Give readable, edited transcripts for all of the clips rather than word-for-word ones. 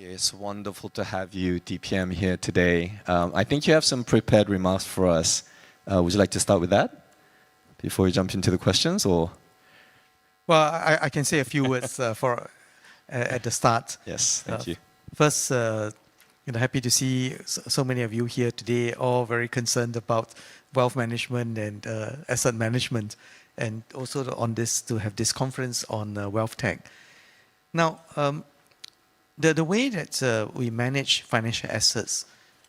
It's wonderful to have you, DPM, here today. I think you have some prepared remarks for us. Would you like to start with that before we jump into the questions, or? Well, I can say a few words at the start. Yes, thank you. First, happy to see so many of you here today, all very concerned about wealth management and asset management, and also to have this conference on wealth tech. Now, the way that we manage financial assets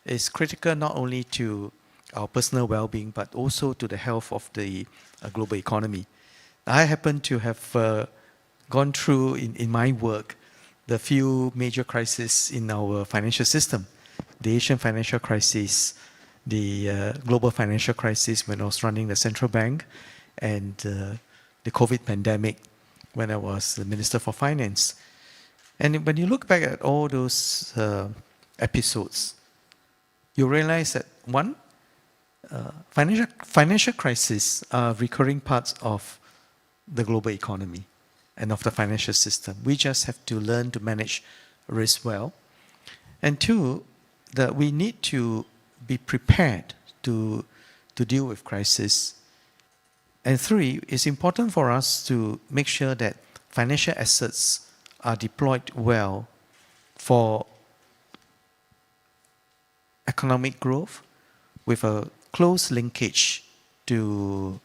is critical not only to our personal well-being, but also to the health of the global economy. I happen to have gone through in my work the few major crises in our financial system. The Asian financial crisis, the global financial crisis when I was running the central bank, and the COVID pandemic when I was the Minister for Finance. And when you look back at all those episodes, you realize that one, financial crises are recurring parts of the global economy and of the financial system. We just have to learn to manage risk well. And two, that we need to be prepared to deal with crisis. And three, it's important for us to make sure that financial assets are deployed well for economic growth with a close linkage to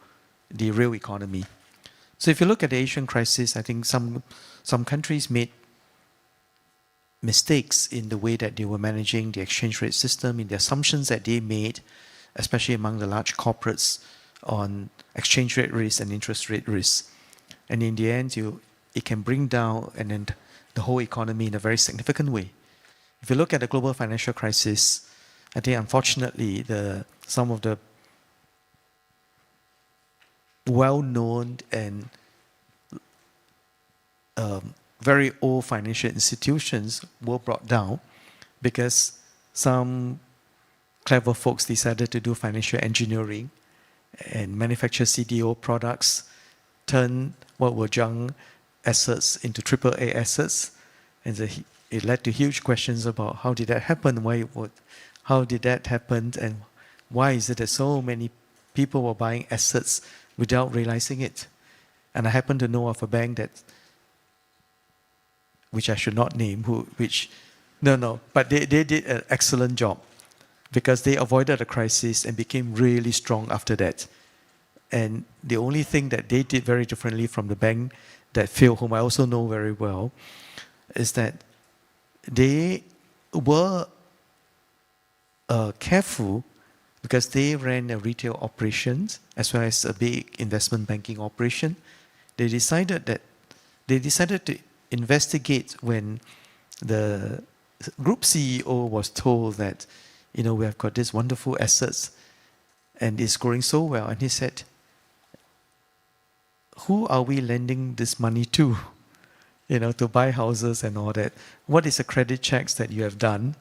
the real economy. So if you look at the Asian crisis, I think some countries made mistakes in the way that they were managing the exchange rate system, in the assumptions that they made, especially among the large corporates on exchange rate risk and interest rate risk. And in the end, it can bring down and then the whole economy in a very significant way. If you look at the global financial crisis, I think unfortunately some of the well-known and very old financial institutions were brought down because some clever folks decided to do financial engineering and manufacture CDO products, turn what were junk assets into AAA assets, and it led to huge questions about how did that happen, how did that happen, and why is it that so many people were buying assets without realizing it. And I happen to know of a bank which I should not name, but they did an excellent job because they avoided a crisis and became really strong after that. And the only thing that they did very differently from the bank that failed, whom I also know very well, is that they were careful because they ran a retail operations as well as a big investment banking operation. They decided to investigate when the group CEO was told that, we have got these wonderful assets and it's growing so well. And he said, who are we lending this money to? To buy houses and all that. What is the credit checks that you have done?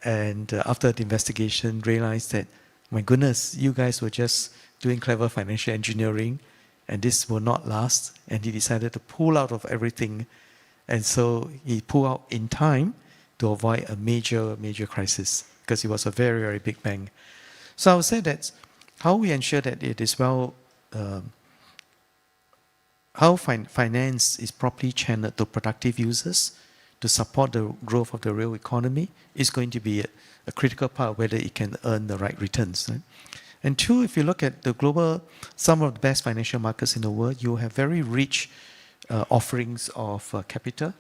And after the investigation, realized that, my goodness, you guys were just doing clever financial engineering and this will not last. And he decided to pull out of everything. And so he pulled out in time to avoid a major crisis because it was a very, very big bank. So I would say that how we ensure that it is well, how finance is properly channeled to productive users to support the growth of the real economy is going to be a critical part of whether it can earn the right returns. Right? And two, if you look at some of the best financial markets in the world, you have very rich offerings of capital.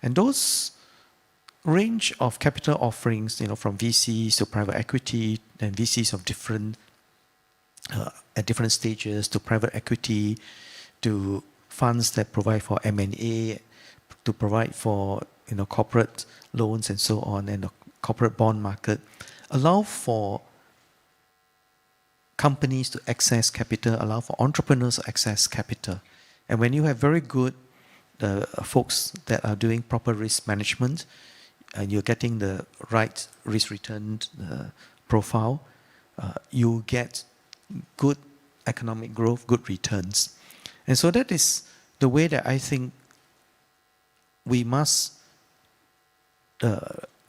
And those range of capital offerings, from VCs to private equity and VCs of at different stages to private equity to funds that provide for M&A, to provide for corporate loans and so on, and the corporate bond market, allow for companies to access capital, allow for entrepreneurs to access capital. And when you have very good folks that are doing proper risk management, and you're getting the right risk-return profile, you get good economic growth, good returns. And so that is the way that I think we must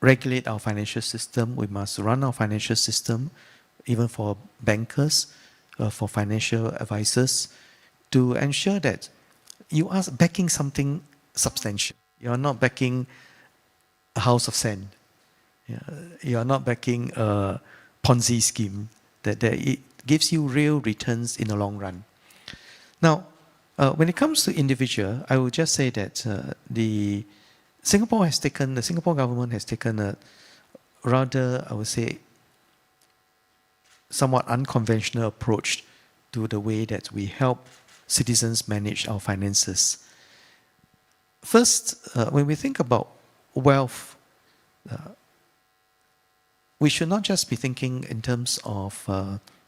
regulate our financial system. We must run our financial system, even for bankers, for financial advisors, to ensure that you are backing something substantial. You are not backing a house of sand. Yeah, you are not backing a Ponzi scheme that it gives you real returns in the long run. Now, when it comes to individual, I will just say that the Singapore government has taken a rather, I would say, somewhat unconventional approach to the way that we help citizens manage our finances. First, when we think about wealth, we should not just be thinking in terms of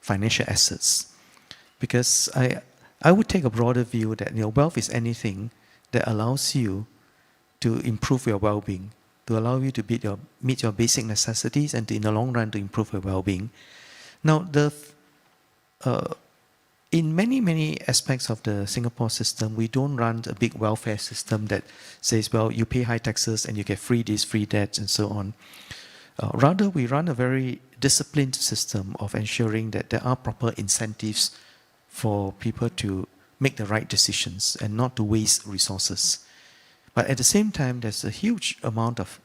financial assets, because I would take a broader view that wealth is anything that allows you to improve your well-being, to allow you to meet your basic necessities, and in the long run to improve your well-being. Now, in many aspects of the Singapore system, we don't run a big welfare system that says, well, you pay high taxes and you get free this, free that, and so on. Rather, we run a very disciplined system of ensuring that there are proper incentives for people to make the right decisions and not to waste resources. But at the same time, there's a huge amount of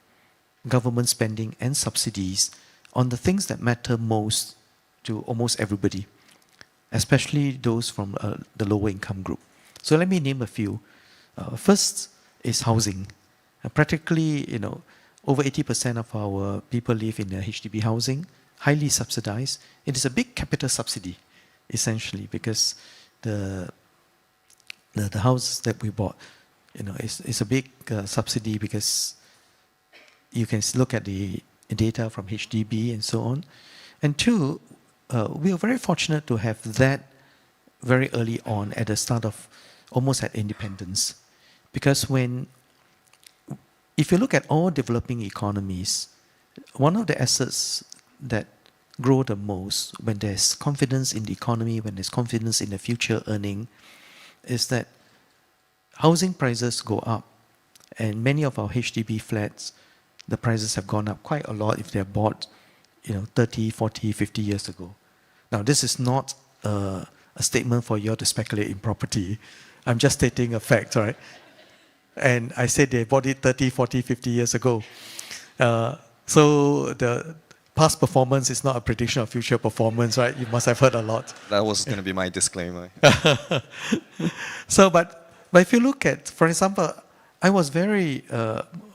government spending and subsidies on the things that matter most to almost everybody, especially those from the lower income group. So let me name a few. First is housing. Practically, over 80% of our people live in HDB housing, highly subsidized. It is a big capital subsidy, essentially, because the house that we bought, is a big subsidy, because you can look at the data from HDB and so on. And two, we are very fortunate to have that very early on at the start of almost at independence. Because if you look at all developing economies, one of the assets that grow the most when there's confidence in the economy, when there's confidence in the future earning, is that housing prices go up. And many of our HDB flats, the prices have gone up quite a lot if they're bought 30, 40, 50 years ago. Now, this is not a statement for you to speculate in property. I'm just stating a fact, right? And I said they bought it 30, 40, 50 years ago. So the past performance is not a prediction of future performance, right? You must have heard a lot. That was going to be my disclaimer. So, but if you look at, for example, I was very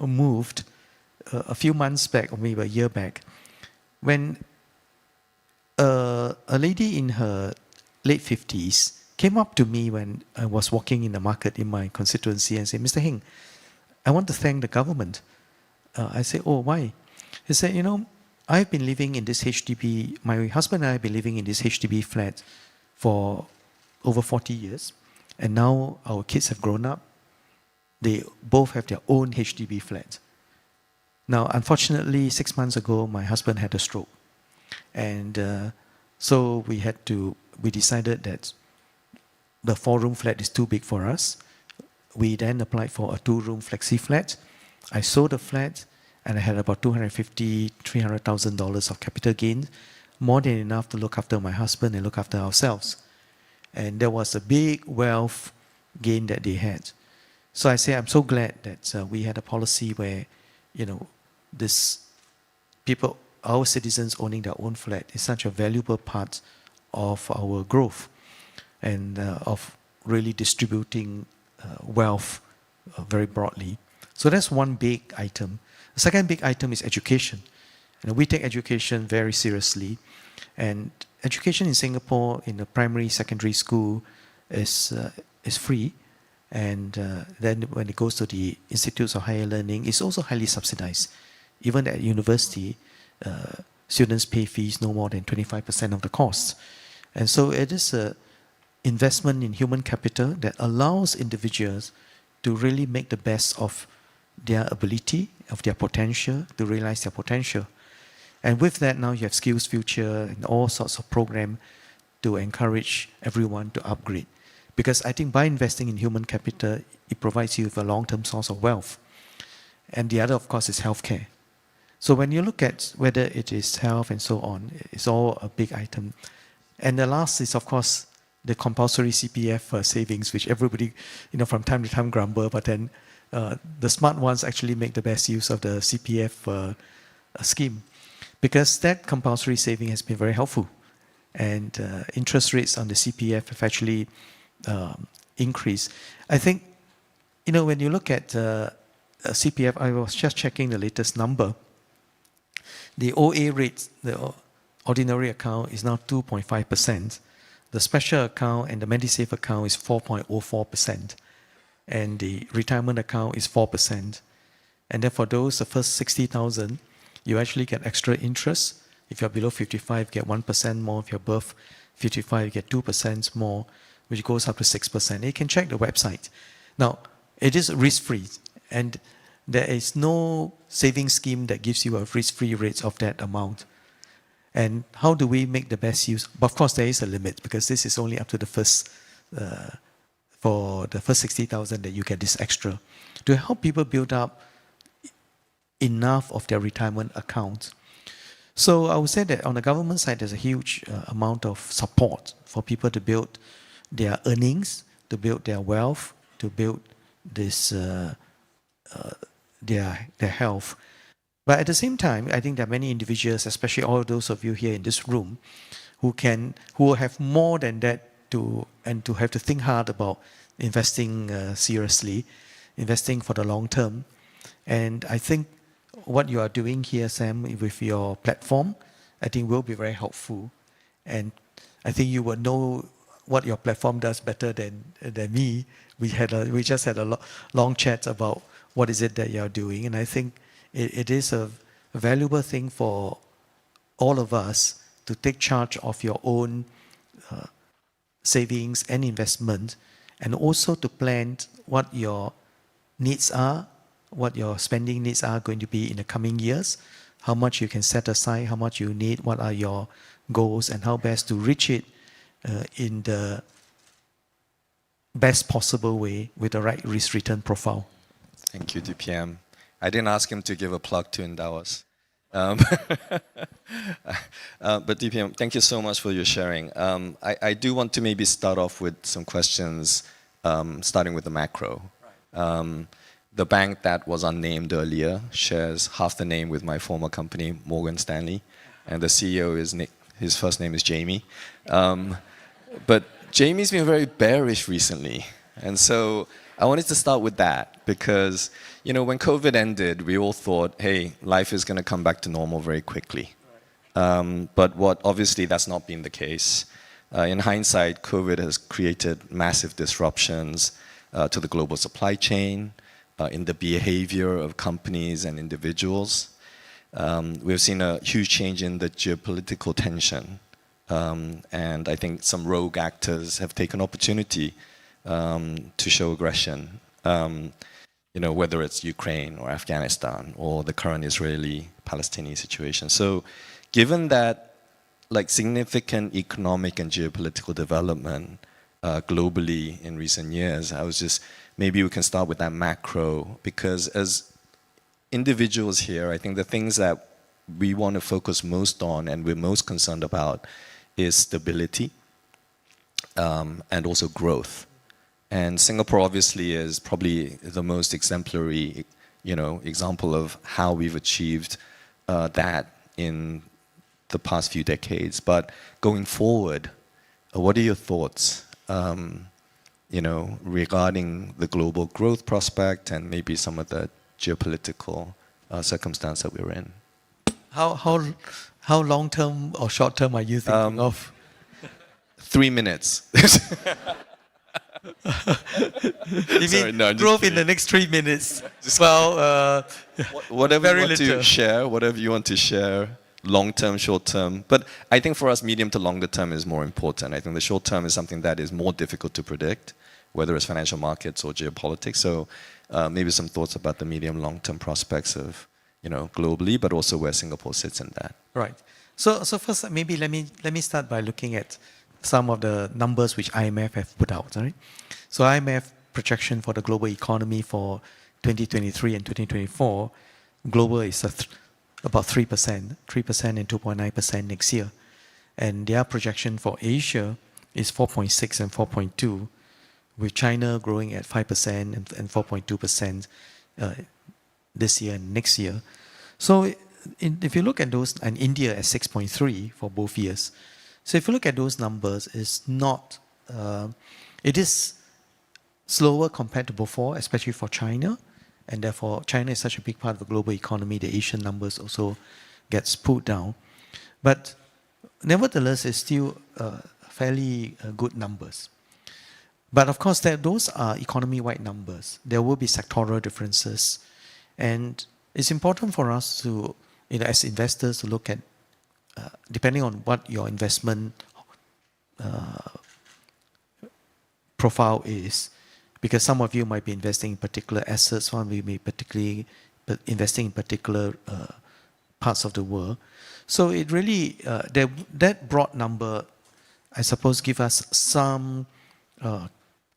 moved a few months back, or maybe a year back, when a lady in her late 50s came up to me when I was walking in the market in my constituency and said, Mr. Heng, I want to thank the government. I said, oh, why? He said, I've been living in this HDB, my husband and I have been living in this HDB flat for over 40 years. And now our kids have grown up. They both have their own HDB flat. Now, unfortunately, 6 months ago, my husband had a stroke. And so we decided that the 4-room flat is too big for us. We then applied for a 2-room flexi flat. I sold the flat and I had about $250,000, $300,000 of capital gain, more than enough to look after my husband and look after ourselves. And there was a big wealth gain that they had. So I say I'm so glad that we had a policy where, our citizens owning their own flat is such a valuable part of our growth and of really distributing wealth very broadly. So that's one big item. The second big item is education. We take education very seriously. And education in Singapore in the primary, secondary school is free. And then when it goes to the institutes of higher learning, it's also highly subsidized. Even at university, students pay fees no more than 25% of the cost. And so it is an investment in human capital that allows individuals to really make the best of their ability, of their potential, to realize their potential. And with that, now you have Skills Future and all sorts of programs to encourage everyone to upgrade. Because I think by investing in human capital, it provides you with a long-term source of wealth. and the other, of course, is healthcare. So when you look at whether it is health and so on, it's all a big item. And the last is, of course, the compulsory CPF savings, which everybody, from time to time grumble, but then the smart ones actually make the best use of the CPF scheme, because that compulsory saving has been very helpful. And interest rates on the CPF have actually increased. I think, when you look at CPF, I was just checking the latest number. The OA rate, the ordinary account, is now 2.5%. The special account and the MediSave account is 4.04%. And the retirement account is 4%. And then for those, the first 60,000, you actually get extra interest. If you're below 55, you get 1% more. If you're above 55, you get 2% more, which goes up to 6%. You can check the website. Now, it is risk-free, and there is no savings scheme that gives you a risk-free rate of that amount. And how do we make the best use? But of course, there is a limit, because this is only up to the first, for the first 60,000 that you get this extra. To help people build up enough of their retirement account. So I would say that on the government side, there's a huge amount of support for people to build their earnings, to build their wealth, to build this their health. But at the same time, I think there are many individuals, especially all those of you here in this room, who have more than that to have to think hard about investing seriously, investing for the long term. And I think what you are doing here, Sam, with your platform, I think will be very helpful. And I think you will know what your platform does better than me. We just had a long chat about what is it that you are doing. And I think it is a valuable thing for all of us to take charge of your own savings and investment, and also to plan what your needs are, what your spending needs are going to be in the coming years, how much you can set aside, how much you need, what are your goals, and how best to reach it in the best possible way with the right risk-return profile. Thank you, DPM. I didn't ask him to give a plug to Endowus. But DPM, thank you so much for your sharing. I do want to maybe start off with some questions, starting with the macro. Right. The bank that was unnamed earlier shares half the name with my former company, Morgan Stanley, and the CEO is Nick. His first name is Jamie. But Jamie's been very bearish recently, and so I wanted to start with that because, when COVID ended, we all thought, hey, life is going to come back to normal very quickly. But obviously that's not been the case. In hindsight, COVID has created massive disruptions to the global supply chain, in the behavior of companies and individuals. We've seen a huge change in the geopolitical tension. And I think some rogue actors have taken opportunity to show aggression, whether it's Ukraine or Afghanistan or the current Israeli-Palestinian situation. So given that significant economic and geopolitical development globally in recent years, maybe we can start with that macro, because as individuals here, I think the things that we want to focus most on and we're most concerned about is stability and also growth. And Singapore obviously is probably the most exemplary, example of how we've achieved that in the past few decades. But going forward, what are your thoughts, regarding the global growth prospect and maybe some of the geopolitical circumstance that we're in? How long term or short term are you thinking of? 3 minutes. You mean growth in the next 3 minutes? Whatever you want to share, whatever you want to share, long term, short term. But I think for us, medium to longer term is more important. I think the short term is something that is more difficult to predict, whether it's financial markets or geopolitics. So maybe some thoughts about the medium, long term prospects of, globally, but also where Singapore sits in that. Right. So first, maybe let me start by looking at some of the numbers which IMF have put out. Right? So IMF projection for the global economy for 2023 and 2024, global is about 3%, 3% and 2.9% next year. And their projection for Asia is 4.6 and 4.2, with China growing at 5% and 4.2% this year and next year. So if you look at those, and India at 6.3 for both years. So if you look at those numbers, it's not, it is slower compared to before, especially for China. And therefore, China is such a big part of the global economy, the Asian numbers also gets pulled down. But nevertheless, it's still fairly good numbers. But of course, those are economy-wide numbers. There will be sectoral differences. And it's important for us to, as investors, to look at, depending on what your investment profile is, because some of you might be investing in particular assets, some of you may particularly investing in particular parts of the world. So it really, that broad number, I suppose, give us some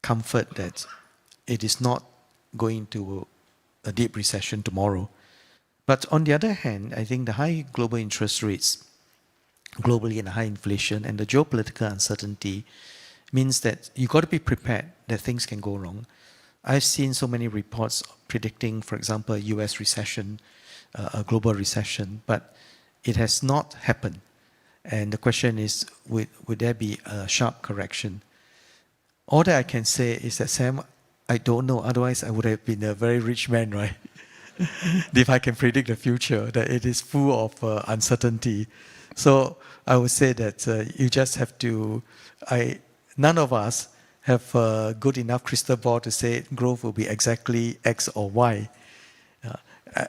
comfort that it is not going to a deep recession tomorrow. But on the other hand, I think the high global interest rates globally and the high inflation and the geopolitical uncertainty means that you got to be prepared that things can go wrong. I've seen so many reports predicting, for example, a US recession, a global recession, but it has not happened. And the question is, would there be a sharp correction? All that I can say is that, Sam, I don't know. Otherwise, I would have been a very rich man, right? If I can predict the future, that it is full of uncertainty. So I would say that you just have to, none of us have a good enough crystal ball to say growth will be exactly X or Y.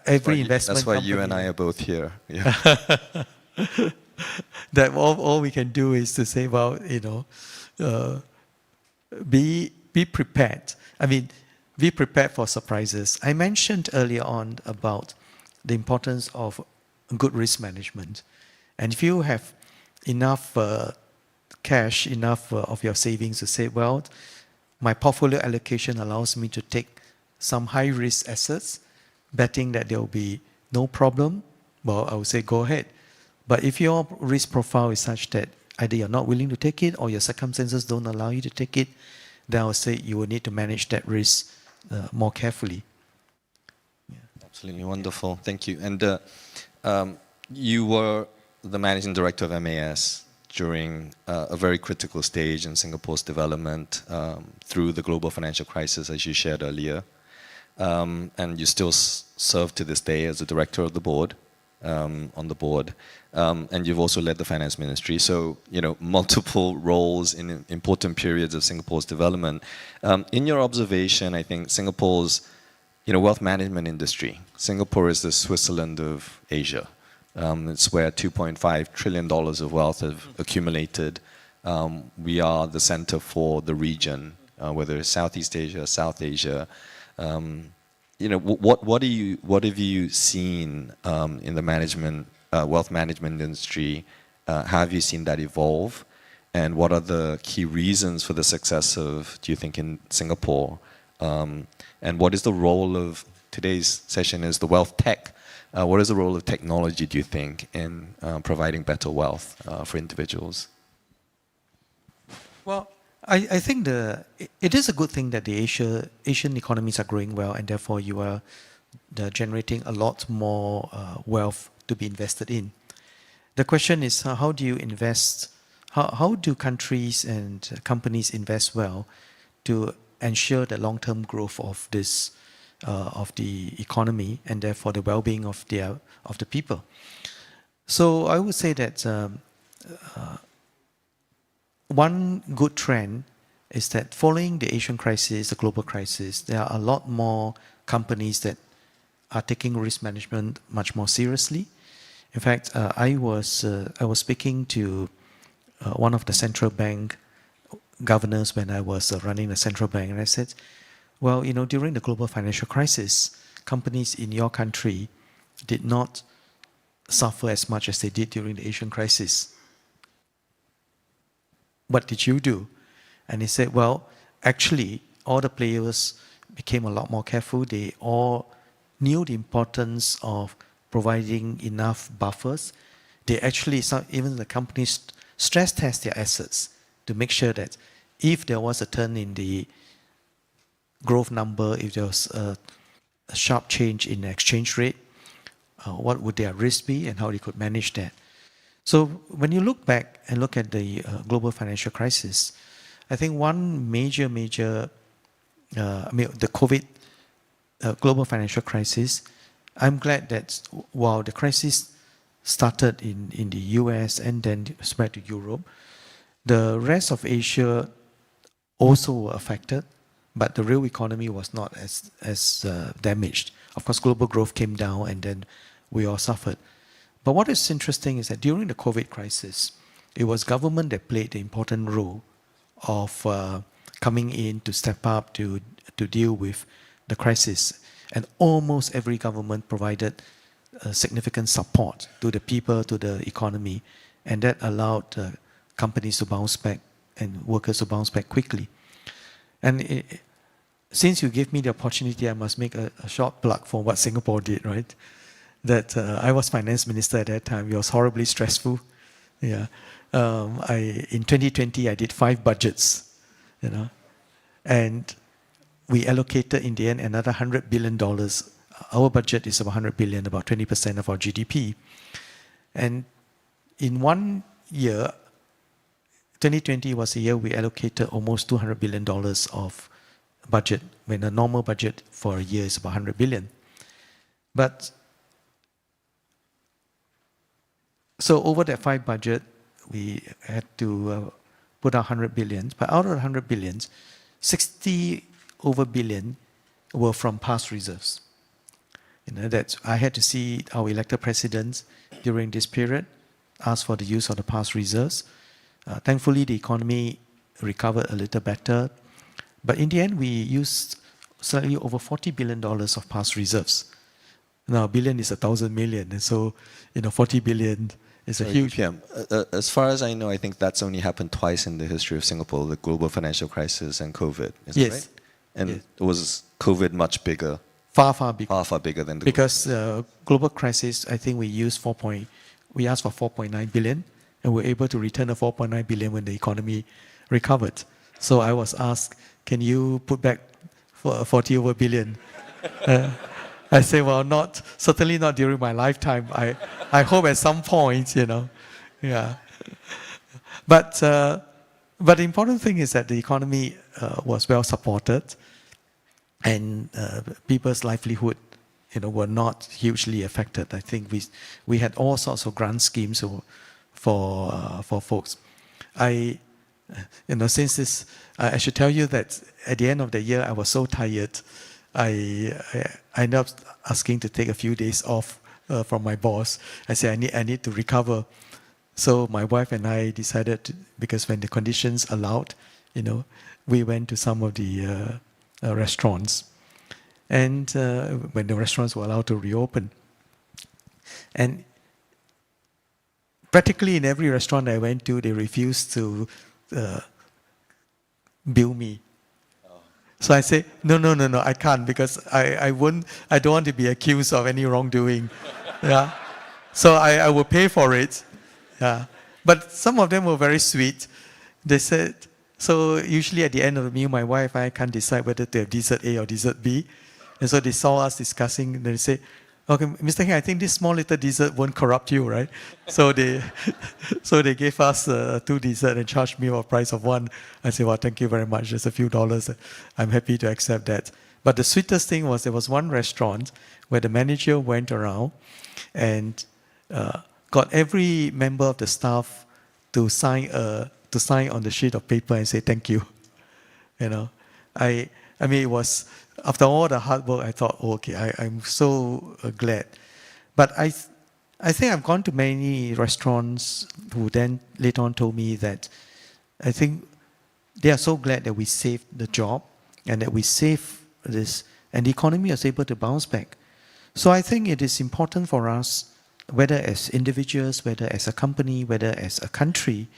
Every investment That's why company, you and I are both here. Yeah. That all we can do is to say, well, be prepared. I mean, be prepared for surprises. I mentioned earlier on about the importance of good risk management. And if you have enough cash, enough of your savings to say, well, my portfolio allocation allows me to take some high-risk assets, betting that there will be no problem, well, I would say go ahead. But if your risk profile is such that either you're not willing to take it or your circumstances don't allow you to take it, then I would say you will need to manage that risk more carefully. Yeah. Absolutely wonderful. Thank you. And you were the managing director of MAS during a very critical stage in Singapore's development through the global financial crisis, as you shared earlier. And you still serve to this day as a director of the board, on the board. And you've also led the finance ministry. So, multiple roles in important periods of Singapore's development. In your observation, I think Singapore's, wealth management industry, Singapore is the Switzerland of Asia. It's where $2.5 trillion of wealth have accumulated. We are the center for the region, whether it's Southeast Asia, South Asia. What have you seen in the wealth management industry? How have you seen that evolve? And what are the key reasons for the success of, do you think, in Singapore? And what is the role of, today's session is the wealth tech. What is the role of technology, do you think, in providing better wealth for individuals? Well, I think it is a good thing that the Asian economies are growing well, and therefore you are generating a lot more wealth to be invested in. The question is, how do you invest? How do countries and companies invest well to ensure the long-term growth of this of the economy and therefore the well-being of the people? So I would say that one good trend is that following the Asian crisis, the global crisis, there are a lot more companies that are taking risk management much more seriously. In fact, I was speaking to one of the central bank governors when I was running the central bank, and I said, well, during the global financial crisis, companies in your country did not suffer as much as they did during the Asian crisis. What did you do? And he said, well, actually, all the players became a lot more careful. They all knew the importance of providing enough buffers. They actually, even the companies stress test their assets to make sure that if there was a turn in the growth number, if there was a sharp change in the exchange rate, what would their risk be and how they could manage that. So when you look back and look at the global financial crisis, I think one major, the COVID global financial crisis, I'm glad that while the crisis started in the US and then spread to Europe, the rest of Asia also were affected, but the real economy was not as damaged. Of course, global growth came down and then we all suffered. But what is interesting is that during the COVID crisis, it was government that played the important role of coming in to step up to deal with the crisis. And almost every government provided significant support to the people, to the economy, and that allowed companies to bounce back and workers to bounce back quickly. And since you gave me the opportunity, I must make a short plug for what Singapore did, right? That I was finance minister at that time. It was horribly stressful. Yeah, in 2020 I did 5 budgets, and we allocated in the end another $100 billion. Our budget is about 100 billion, about 20% of our GDP. And in one year, 2020 was a year we allocated almost $200 billion of budget, when a normal budget for a year is about 100 billion. But so over that 5 budget, we had to put out 100 billion. But out of the 100 billions, 60 over billion were from past reserves. That I had to see our elected presidents during this period ask for the use of the past reserves. Thankfully, the economy recovered a little better. But in the end, we used slightly over $40 billion of past reserves. Now, a billion is 1,000 million. And so, 40 billion is a huge... DPM. As far as I know, I think that's only happened twice in the history of Singapore, the global financial crisis and COVID. Is that right? And yes. Was COVID much bigger? Far bigger. Far bigger than the because global crisis, I think we asked for 4.9 billion, and we were able to return the 4.9 billion when the economy recovered. So I was asked, can you put back 40 over billion? I say, well, certainly not during my lifetime. I hope at some point, yeah. But the important thing is that the economy was well supported, and people's livelihood, were not hugely affected. I think we had all sorts of grant schemes for folks. Since this, I should tell you that at the end of the year, I was so tired. I ended up asking to take a few days off from my boss. I said, I need to recover. So my wife and I decided, because when the conditions allowed, we went to some of the restaurants. And when the restaurants were allowed to reopen. And practically in every restaurant I went to, they refused to bill me. So I say, no, I can't, because I don't want to be accused of any wrongdoing. Yeah. So I will pay for it. Yeah. But some of them were very sweet. They said, so usually at the end of the meal, my wife and I can't decide whether to have dessert A or dessert B. And so they saw us discussing, and they say, okay, Mr. Heng, I think this small little dessert won't corrupt you, right? So they gave us 2 desserts and charged me a price of 1. I said, well, thank you very much. Just a few dollars. I'm happy to accept that. But the sweetest thing was there was one restaurant where the manager went around and got every member of the staff to sign on the sheet of paper and say thank you. I mean, it was, after all the hard work, I thought, okay, I'm so glad. But I think I've gone to many restaurants who then later on told me that I think they are so glad that we saved the job and that we saved this, and the economy was able to bounce back. So I think it is important for us, whether as individuals, whether as a company, whether as a country,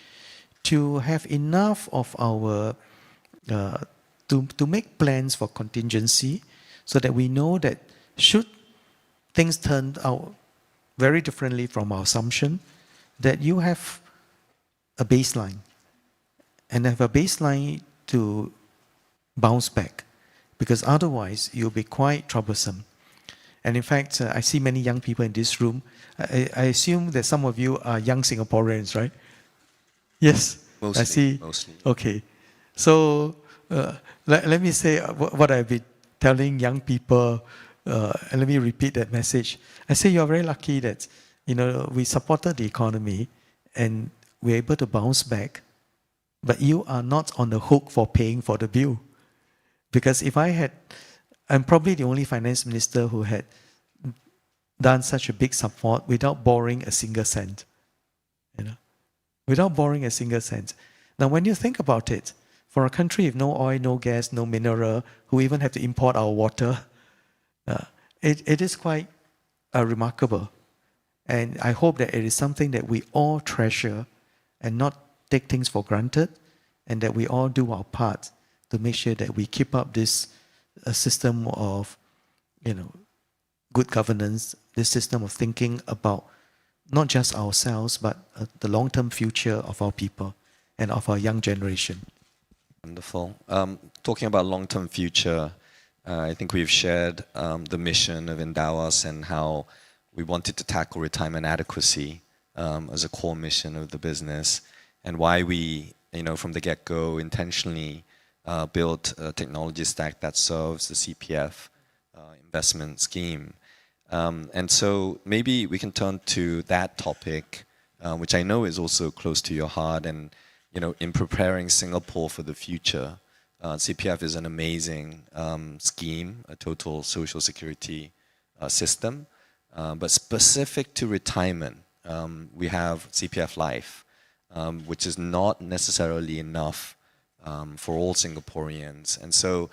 to have enough of our to make plans for contingency so that we know that should things turn out very differently from our assumption, that you have a baseline and have a baseline to bounce back, because otherwise you'll be quite troublesome. And in fact, I see many young people in this room. I assume that some of you are young Singaporeans, right? Yes, Mostly, I see. mostly. Okay, so let me say what I've been telling young people, and let me repeat that message. I say you're very lucky that we supported the economy and we're able to bounce back, but you are not on the hook for paying for the bill. Because I'm probably the only finance minister who had done such a big support without borrowing a single cent. Without borrowing a single cent. Now, when you think about it, for a country with no oil, no gas, no mineral, who even have to import our water, it is quite remarkable. And I hope that it is something that we all treasure and not take things for granted, and that we all do our part to make sure that we keep up this system of, good governance, this system of thinking about not just ourselves, but the long-term future of our people and of our young generation. Wonderful. Talking about long-term future, I think we've shared the mission of Endowus and how we wanted to tackle retirement adequacy as a core mission of the business, and why we, from the get-go, intentionally built a technology stack that serves the CPF investment scheme. And so maybe we can turn to that topic, which I know is also close to your heart. And in preparing Singapore for the future, CPF is an amazing scheme, a total social security system. But specific to retirement, we have CPF Life, which is not necessarily enough for all Singaporeans. And so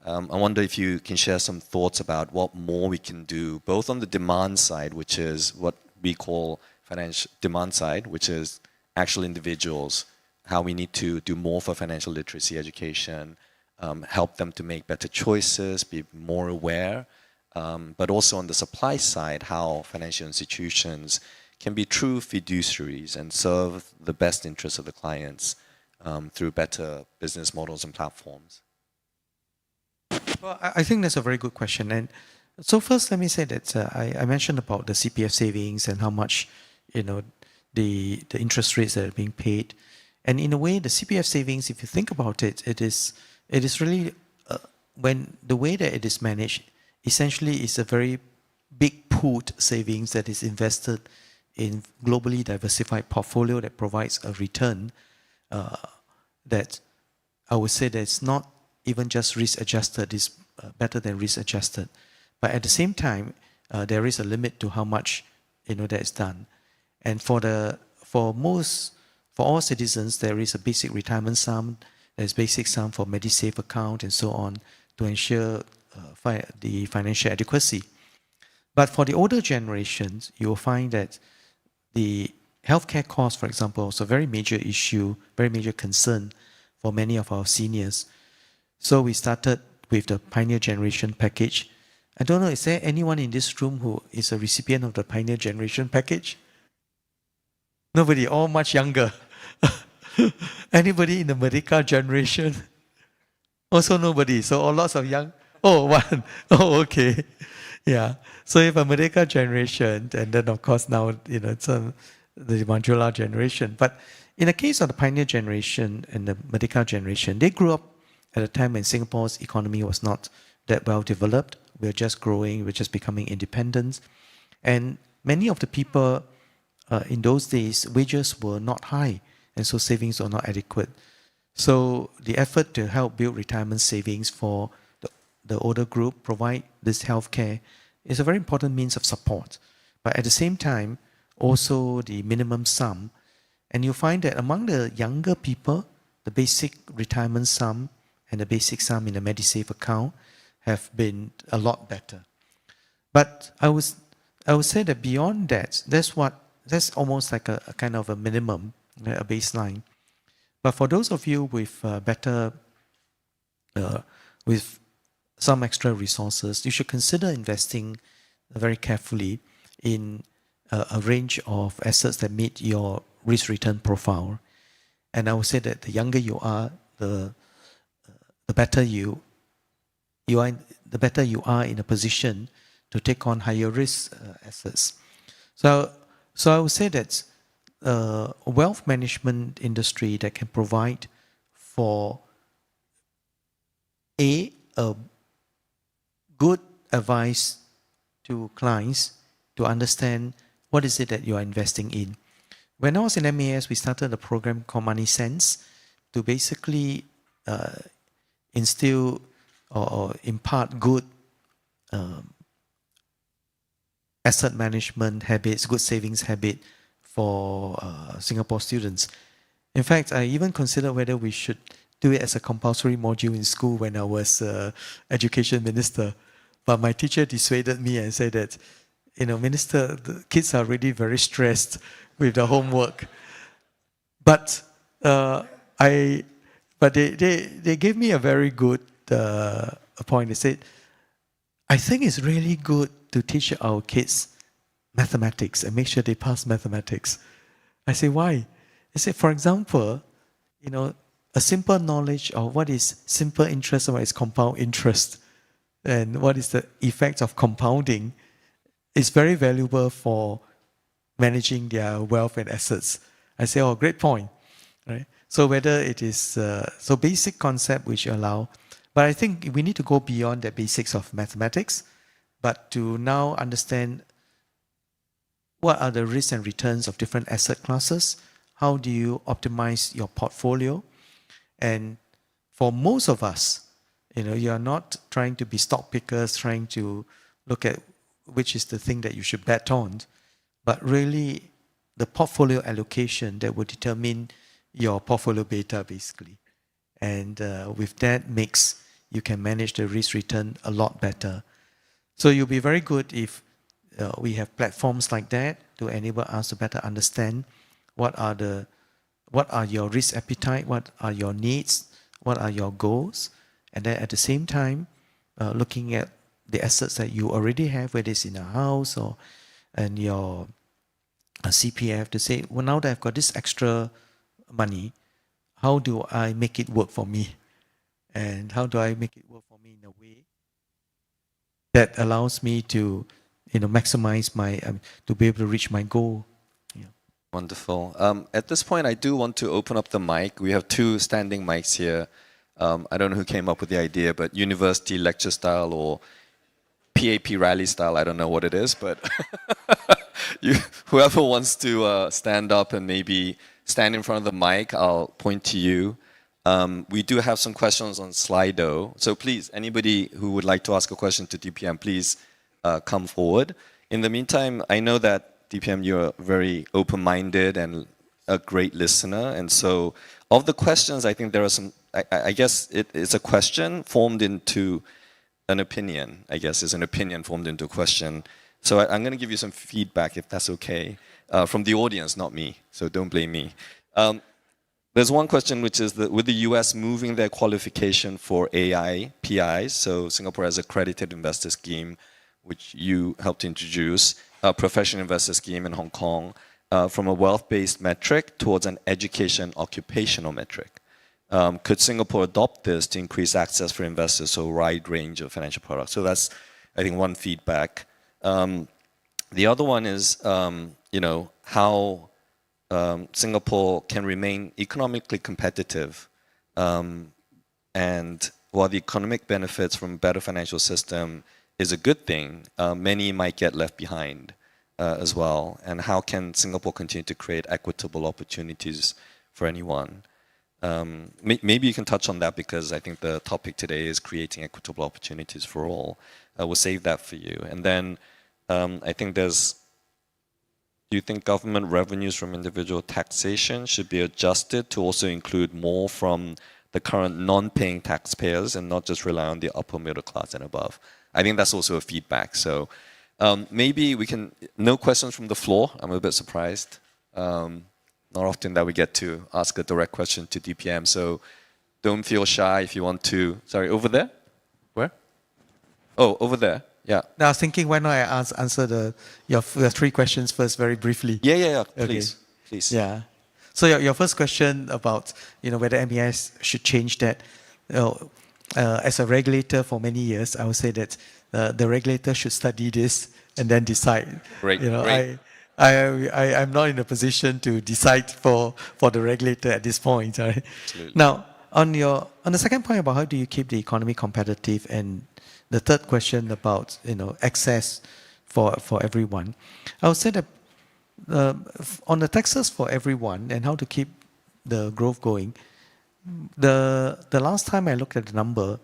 I wonder if you can share some thoughts about what more we can do, both on the demand side, which is what we call financial demand side, which is actual individuals, how we need to do more for financial literacy education, help them to make better choices, be more aware, but also on the supply side, how financial institutions can be true fiduciaries and serve the best interests of the clients through better business models and platforms. Well, I think that's a very good question. And so first, let me say that I mentioned about the CPF savings and how much, the interest rates that are being paid. And in a way, the CPF savings, if you think about it, it is really, when the way that it is managed, essentially is a very big pooled savings that is invested in globally diversified portfolio that provides a return that I would say that it's not even just risk adjusted, is better than risk adjusted. But at the same time, there is a limit to how much that is done. And for all citizens, there is a basic retirement sum, there's basic sum for MediSave account and so on to ensure the financial adequacy. But for the older generations, you will find that the healthcare cost, for example, is a very major issue, very major concern for many of our seniors. So we started with the Pioneer Generation package. I don't know, is there anyone in this room who is a recipient of the Pioneer Generation package? Nobody, all much younger. Anybody in the Merdeka generation? Also nobody, so all lots of young. Oh, one. Oh, okay. Yeah. So if a Merdeka generation, and then of course now, it's the Manjula generation. But in the case of the Pioneer Generation and the Merdeka generation, they grew up at a time when Singapore's economy was not that well developed. We're just growing, we're just becoming independent. And many of the people in those days, wages were not high, and so savings were not adequate. So the effort to help build retirement savings for the older group, provide this healthcare, is a very important means of support. But at the same time, also the minimum sum. And you'll find that among the younger people, the basic retirement sum and the basic sum in the MediSave account have been a lot better. But I would say that beyond that, that's almost like a kind of a minimum, a baseline. But for those of you with better with some extra resources, you should consider investing very carefully in a range of assets that meet your risk return profile. And I would say that the younger you are, the better you are, the better you are in a position to take on higher risk assets. So I would say that a wealth management industry that can provide for a good advice to clients to understand what is it that you are investing in. When I was in MAS, we started a program called Money Sense to basically instill or impart good asset management habits, good savings habit for Singapore students. In fact, I even considered whether we should do it as a compulsory module in school when I was education minister. But my teacher dissuaded me and said that, Minister, the kids are really very stressed with the homework. But they gave me a very good point. They said, I think it's really good to teach our kids mathematics and make sure they pass mathematics. I say, why? They say, for example, a simple knowledge of what is simple interest and what is compound interest and what is the effect of compounding is very valuable for managing their wealth and assets. I say, oh, great point. Right? So whether it is, so basic concept which allow, but I think we need to go beyond the basics of mathematics, but to now understand what are the risks and returns of different asset classes, how do you optimize your portfolio, and for most of us, you are not trying to be stock pickers, trying to look at which is the thing that you should bet on, but really the portfolio allocation that will determine your portfolio beta, basically. And with that mix, you can manage the risk return a lot better. So you'll be very good if we have platforms like that to enable us to better understand what are your risk appetite, what are your needs, what are your goals, and then at the same time, looking at the assets that you already have, whether it's in a house or in your CPF, to say, well, now that I've got this extra money, how do I make it work for me? And how do I make it work for me in a way that allows me to, maximize my, to be able to reach my goal? Yeah. Wonderful. At this point, I do want to open up the mic. We have two standing mics here. I don't know who came up with the idea, but university lecture style or PAP rally style, I don't know what it is, but whoever wants to stand up and maybe stand in front of the mic, I'll point to you. We do have some questions on Slido, so please, anybody who would like to ask a question to DPM, please come forward. In the meantime, I know that DPM, you're very open-minded and a great listener, and so of the questions, I think there are some, I guess it's a question formed into an opinion, I guess, is an opinion formed into a question. So I'm going to give you some feedback, if that's okay, from the audience, not me, so don't blame me. There's one question which is that with the US moving their qualification for AI, PIs, so Singapore has accredited investor scheme, which you helped introduce, a professional investor scheme in Hong Kong, from a wealth-based metric towards an education occupational metric. Could Singapore adopt this to increase access for investors to a wide range of financial products? So that's, I think, one feedback. The other one is, how Singapore can remain economically competitive, and while the economic benefits from a better financial system is a good thing, many might get left behind as well. And how can Singapore continue to create equitable opportunities for anyone? Maybe you can touch on that, because I think the topic today is creating equitable opportunities for all. We'll save that for you. And then I think do you think government revenues from individual taxation should be adjusted to also include more from the current non-paying taxpayers and not just rely on the upper middle class and above? I think that's also a feedback. So maybe we can, no questions from the floor. I'm a bit surprised. Not often that we get to ask a direct question to DPM. So don't feel shy if you want to. Sorry, over there? Where? Oh, over there. Yeah. Now, I was thinking, why not I answer your three questions first very briefly? Yeah. Okay. Please. Yeah. So your first question about whether MAS should change that. As a regulator for many years, I would say that the regulator should study this and then decide. Great. I'm not in a position to decide for the regulator at this point. Right? Absolutely. Now, on the second point about how do you keep the economy competitive, and the third question about access for everyone, I would say that on the taxes for everyone and how to keep the growth going, the last time I looked at the number,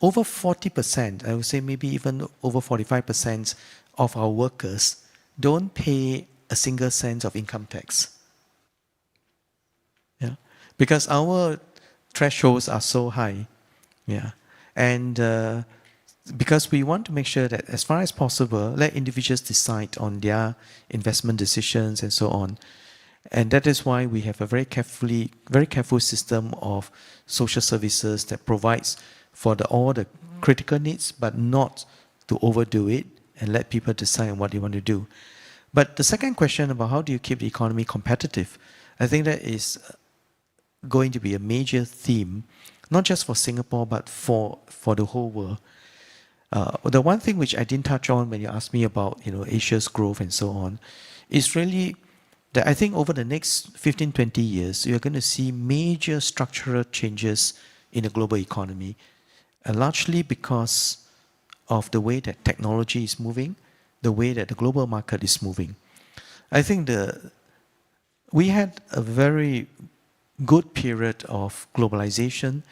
over 40%, I would say maybe even over 45% of our workers don't pay a single cent of income tax. Yeah, because our thresholds are so high. Yeah, and because we want to make sure that as far as possible, let individuals decide on their investment decisions and so on. And that is why we have a very careful system of social services that provides for all the critical needs, but not to overdo it and let people decide on what they want to do. But the second question about how do you keep the economy competitive, I think that is going to be a major theme, not just for Singapore, but for the whole world. The one thing which I didn't touch on when you asked me about Asia's growth and so on, is really that I think over the next 15, 20 years, you're going to see major structural changes in the global economy, and largely because of the way that technology is moving, the way that the global market is moving. I think we had a very good period of globalization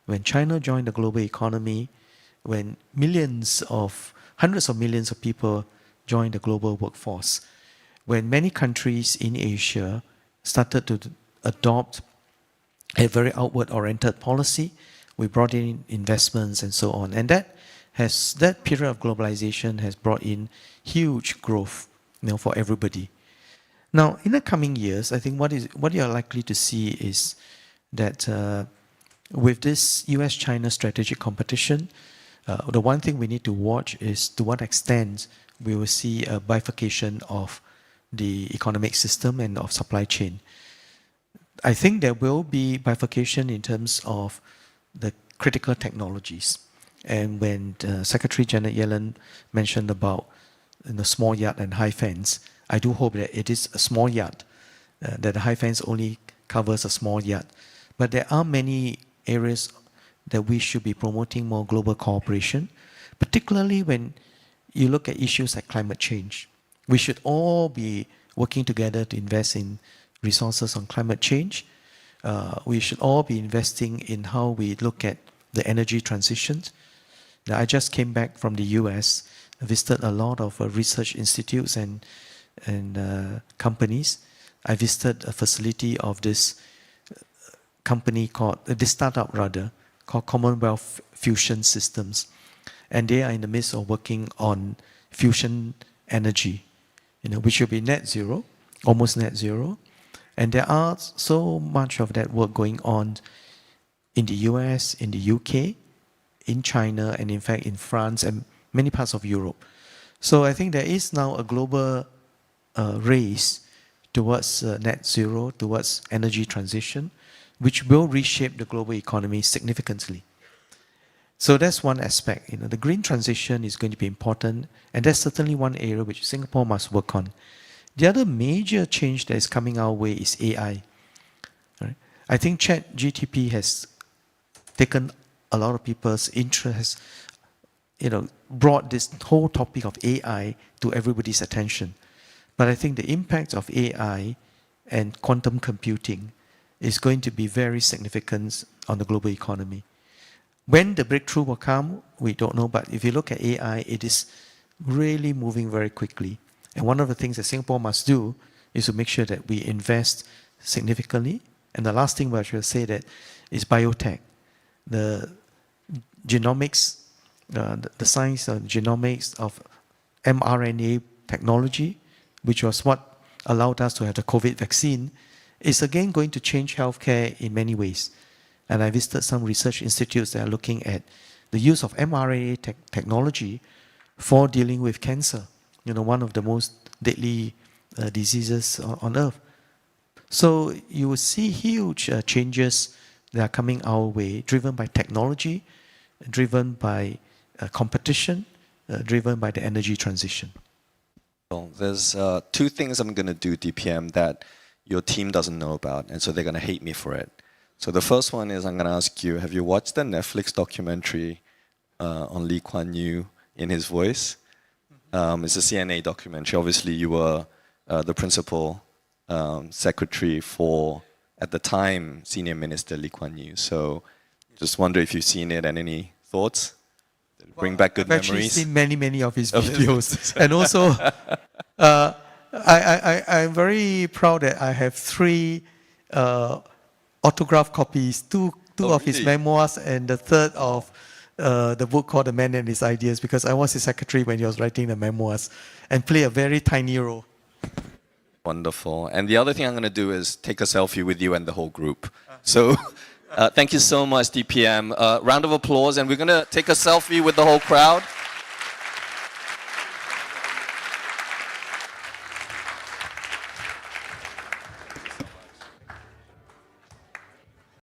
when China joined the global economy, when hundreds of millions of people joined the global workforce, when many countries in Asia started to adopt a very outward-oriented policy. We brought in investments and so on. And that period of globalization has brought in huge growth for everybody. Now, in the coming years, I think what you are likely to see is that with this US-China strategic competition, the one thing we need to watch is to what extent we will see a bifurcation of the economic system and of supply chain. I think there will be bifurcation in terms of the critical technologies. And when Secretary Janet Yellen mentioned about small yacht and high fence, I do hope that it is a small yacht, that the high fence only covers a small yacht. But there are many areas that we should be promoting more global cooperation, particularly when you look at issues like climate change. We should all be working together to invest in resources on climate change. We should all be investing in how we look at the energy transition. Now, I just came back from the US, visited a lot of research institutes and companies. I visited a facility of this company this startup called Commonwealth Fusion Systems. And they are in the midst of working on fusion energy, which will be net zero, almost net zero. And there are so much of that work going on in the US, in the UK, in China, and in fact in France and many parts of Europe. So I think there is now a global race towards net zero, towards energy transition, which will reshape the global economy significantly. So that's one aspect. The green transition is going to be important, and that's certainly one area which Singapore must work on. The other major change that is coming our way is AI. Right? I think ChatGPT has taken a lot of people's interest, brought this whole topic of AI to everybody's attention. But I think the impact of AI and quantum computing is going to be very significant on the global economy. When the breakthrough will come, we don't know. But if you look at AI, it is really moving very quickly. And one of the things that Singapore must do is to make sure that we invest significantly. And the last thing I should say that is biotech. The genomics, the science of genomics of mRNA technology, which was what allowed us to have the COVID vaccine, is again going to change healthcare in many ways. And I visited some research institutes that are looking at the use of mRNA technology for dealing with cancer, one of the most deadly diseases on earth. So you will see huge changes that are coming our way, driven by technology, driven by competition, driven by the energy transition. Well, there's two things I'm going to do, DPM, that your team doesn't know about, and so they're going to hate me for it. So the first one is I'm going to ask you, have you watched the Netflix documentary on Lee Kuan Yew in his voice? It's a CNA documentary. Obviously, you were the principal secretary for, at the time, Senior Minister Lee Kuan Yew. So just wonder if you've seen it and any thoughts? Bring back good memories? I've actually seen many of his videos. And also, I'm very proud that I have 3 autographed copies, two of his memoirs and the third of the book called The Man and His Ideas, because I was his secretary when he was writing the memoirs and play a very tiny role. Wonderful. And the other thing I'm going to do is take a selfie with you and the whole group. So thank you so much, DPM. Round of applause, and we're going to take a selfie with the whole crowd.